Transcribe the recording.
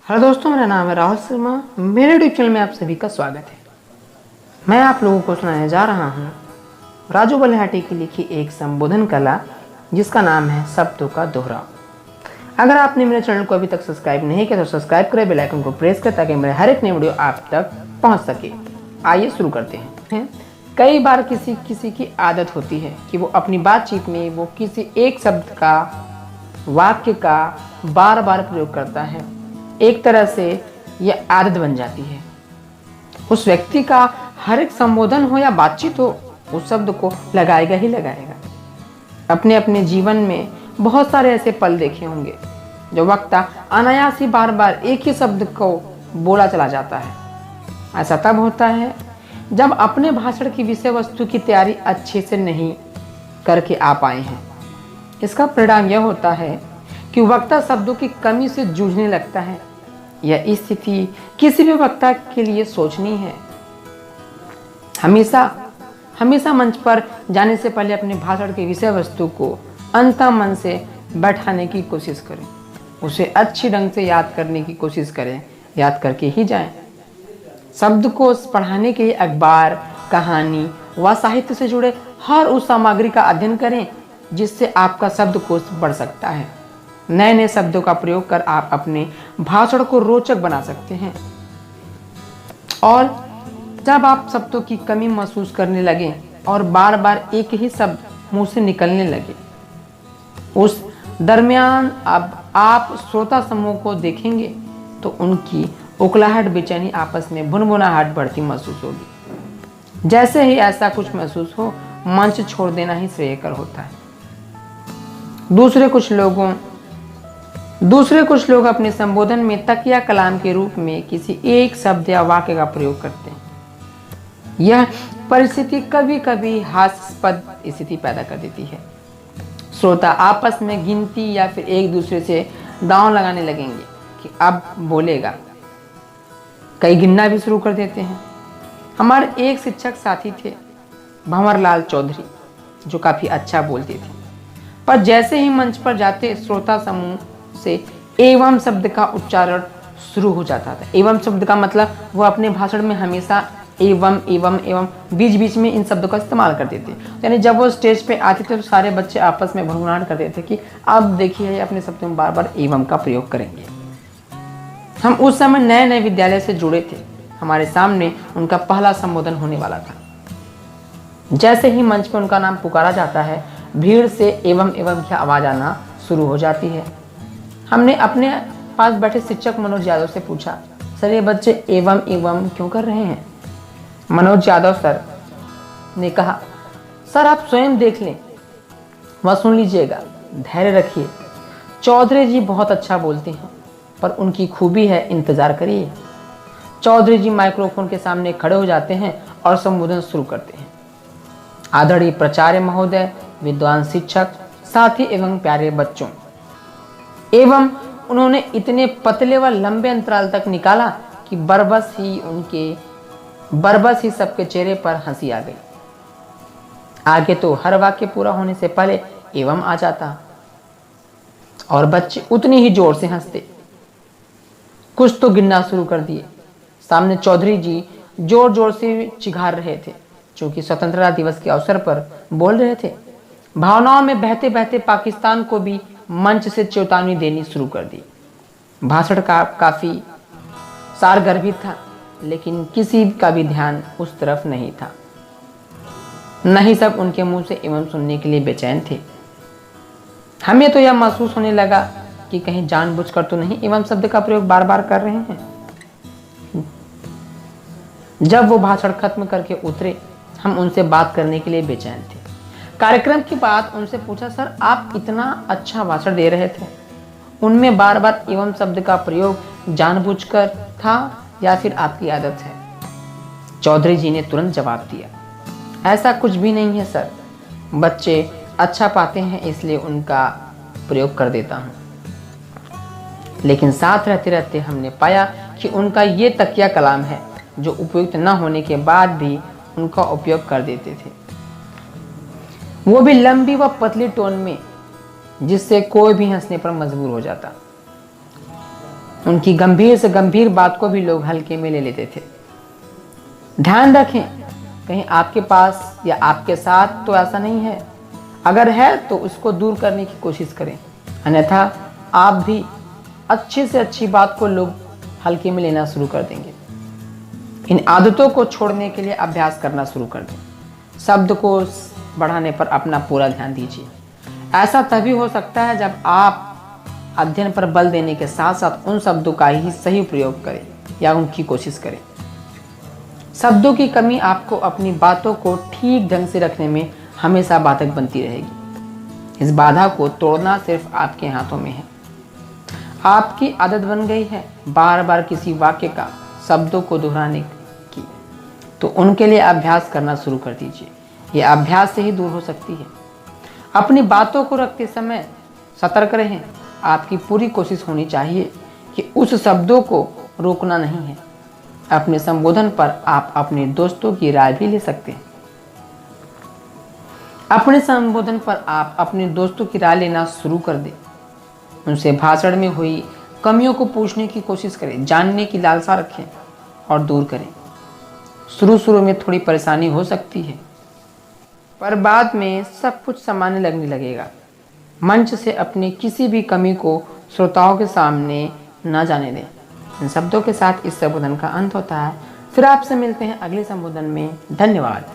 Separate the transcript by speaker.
Speaker 1: Hello दोस्तों, मेरा नाम है राहुल शर्मा। मेरे यूट्यूब चैनल में आप सभी का स्वागत है। मैं आप लोगों को सुनाने जा रहा हूँ राजू बलिहाटी की लिखी एक संबोधन कला, जिसका नाम है शब्दों का दोहराव। अगर आपने मेरे चैनल को अभी तक सब्सक्राइब नहीं किया तो सब्सक्राइब करें, बेल आइकन को प्रेस करें ताकि मेरे हर एक नई वीडियो आप तक पहुँच सके। आइए शुरू करते हैं। कई बार किसी की आदत होती है कि वो अपनी बातचीत में वो किसी एक शब्द का, वाक्य का बार बार प्रयोग करता है। एक तरह से यह आदत बन जाती है। उस व्यक्ति का हर एक संबोधन हो या बातचीत हो, उस शब्द को लगाएगा ही लगाएगा। अपने अपने जीवन में बहुत सारे ऐसे पल देखे होंगे जो वक्ता अनायास ही बार बार एक ही शब्द को बोला चला जाता है। ऐसा तब होता है जब अपने भाषण की विषय वस्तु की तैयारी अच्छे से नहीं करके आ पाए हैं। इसका परिणाम यह होता है कि वक्ता शब्दों की कमी से जूझने लगता है। यह स्थिति किसी भी वक्ता के लिए सोचनीय है। हमेशा मंच पर जाने से पहले अपने भाषण की विषय वस्तु को अंतः मन से बैठाने की कोशिश करें। उसे अच्छी ढंग से याद करने की कोशिश करें। याद करके ही जाएं। शब्द को पढ़ाने के लिए अखबार, कहानी व साहित्य से जुड़े हर उस सामग्री का अध्ययन करें जिससे आपका शब्दकोश बढ़ सकता है। नए नए शब्दों का प्रयोग कर आप अपने भाषण को रोचक बना सकते हैं। और जब आप शब्दों की कमी महसूस करने लगें और बार बार एक ही शब्द मुंह से निकलने लगे, उस दरमियान अब आप श्रोता समूह को देखेंगे तो उनकी उकलाहट, बेचैनी, आपस में भुनभुनाहट बढ़ती महसूस होगी। जैसे ही ऐसा कुछ महसूस हो, मंच छोड़ देना ही श्रेयकर होता है। दूसरे कुछ लोग अपने संबोधन में तकिया कलाम के रूप में किसी एक शब्द या वाक्य का प्रयोग करते हैं। यह परिस्थिति कभी कभी हास्यास्पद स्थिति पैदा कर देती है। श्रोता आपस में गिनती या फिर एक दूसरे से दांव लगाने लगेंगे कि अब बोलेगा। कई गिनना भी शुरू कर देते हैं। हमारे एक शिक्षक साथी थे, भंवरलाल चौधरी, जो काफ़ी अच्छा बोलते थे, पर जैसे ही मंच पर जाते श्रोता समूह से एवं शब्द का उच्चारण शुरू हो जाता था। एवं शब्द का मतलब वो अपने भाषण में हमेशा एवं एवं एवं बीच बीच में इन शब्दों का इस्तेमाल करते थे। यानी जब वो स्टेज पे आते थे तो सारे बच्चे आपस में भुनभुनाहट करते थे कि अब देखिए अपने शब्दों में बार बार एवं का प्रयोग करेंगे। हम उस समय नए नए विद्यालय से जुड़े थे। हमारे सामने उनका पहला संबोधन होने वाला था। जैसे ही मंच पर उनका नाम पुकारा जाता है, भीड़ से एवं एवं की आवाज़ आना शुरू हो जाती है। हमने अपने पास बैठे शिक्षक मनोज यादव से पूछा, सर ये बच्चे एवं एवं क्यों कर रहे हैं? मनोज यादव सर ने कहा, सर आप स्वयं देख लें व सुन लीजिएगा, धैर्य रखिए। चौधरी जी बहुत अच्छा बोलते हैं, पर उनकी खूबी है इंतजार करिए। चौधरी जी माइक्रोफोन के सामने खड़े हो जाते हैं और संबोधन शुरू करते हैं। आदरणीय प्राचार्य महोदय, विद्वान शिक्षक, साथी एवं प्यारे बच्चों। एवं उन्होंने इतने पतले व लंबे अंतराल तक निकाला कि बरबस ही सबके चेहरे पर हंसी आ गई। आगे तो हर वाक्य पूरा होने से पहले एवं आ जाता और बच्चे उतनी ही जोर से हंसते। कुछ तो गिनना शुरू कर दिए। सामने चौधरी जी जोर जोर से चिघार रहे थे, क्योंकि स्वतंत्रता दिवस के अवसर पर बोल रहे थे। भावनाओं में बहते बहते पाकिस्तान को भी मंच से चेतावनी देनी शुरू कर दी। भाषण का काफ़ी सारगर्भित था, लेकिन किसी का भी ध्यान उस तरफ नहीं था। नहीं सब उनके मुंह से एवं सुनने के लिए बेचैन थे। हमें तो यह महसूस होने लगा कि कहीं जानबूझकर तो नहीं एवं शब्द का प्रयोग बार बार कर रहे हैं। जब वो भाषण खत्म करके उतरे, हम उनसे बात करने के लिए बेचैन थे। कार्यक्रम के बाद उनसे पूछा, सर आप इतना अच्छा भाषण दे रहे थे, उनमें बार बार एवं शब्द का प्रयोग जानबूझकर था या फिर आपकी आदत है? चौधरी जी ने तुरंत जवाब दिया, ऐसा कुछ भी नहीं है सर, बच्चे अच्छा पाते हैं इसलिए उनका प्रयोग कर देता हूँ। लेकिन साथ रहते रहते हमने पाया कि उनका ये तकिया कलाम है जो उपयुक्त न होने के बाद भी उनका उपयोग कर देते थे, वो भी लंबी व पतली टोन में, जिससे कोई भी हंसने पर मजबूर हो जाता। उनकी गंभीर से गंभीर बात को भी लोग हल्के में ले लेते थे। ध्यान रखें, कहीं आपके पास या आपके साथ तो ऐसा नहीं है। अगर है तो उसको दूर करने की कोशिश करें, अन्यथा आप भी अच्छी से अच्छी बात को लोग हल्के में लेना शुरू कर देंगे। इन आदतों को छोड़ने के लिए अभ्यास करना शुरू कर दें। शब्दकोश बढ़ाने पर अपना पूरा ध्यान दीजिए। ऐसा तभी हो सकता है जब आप अध्ययन पर बल देने के साथ साथ उन शब्दों का ही सही प्रयोग करें या उनकी कोशिश करें। शब्दों की कमी आपको अपनी बातों को ठीक ढंग से रखने में हमेशा बाधक बनती रहेगी। इस बाधा को तोड़ना सिर्फ आपके हाथों में है। आपकी आदत बन गई है बार बार किसी वाक्य का शब्दों को दोहराने की, तो उनके लिए अभ्यास करना शुरू कर दीजिए। यह अभ्यास से ही दूर हो सकती है। अपनी बातों को रखते समय सतर्क रहें। आपकी पूरी कोशिश होनी चाहिए कि उस शब्दों को रोकना नहीं है। अपने संबोधन पर आप अपने दोस्तों की राय भी ले सकते हैं। अपने संबोधन पर आप अपने दोस्तों की राय लेना शुरू कर दें। उनसे भाषण में हुई कमियों को पूछने की कोशिश करें, जानने की लालसा रखें और दूर करें। शुरू में थोड़ी परेशानी हो सकती है, पर बाद में सब कुछ सामान्य लगने लगेगा। मंच से अपनी किसी भी कमी को श्रोताओं के सामने न जाने दें। इन शब्दों के साथ इस संबोधन का अंत होता है। फिर आपसे मिलते हैं अगले संबोधन में। धन्यवाद।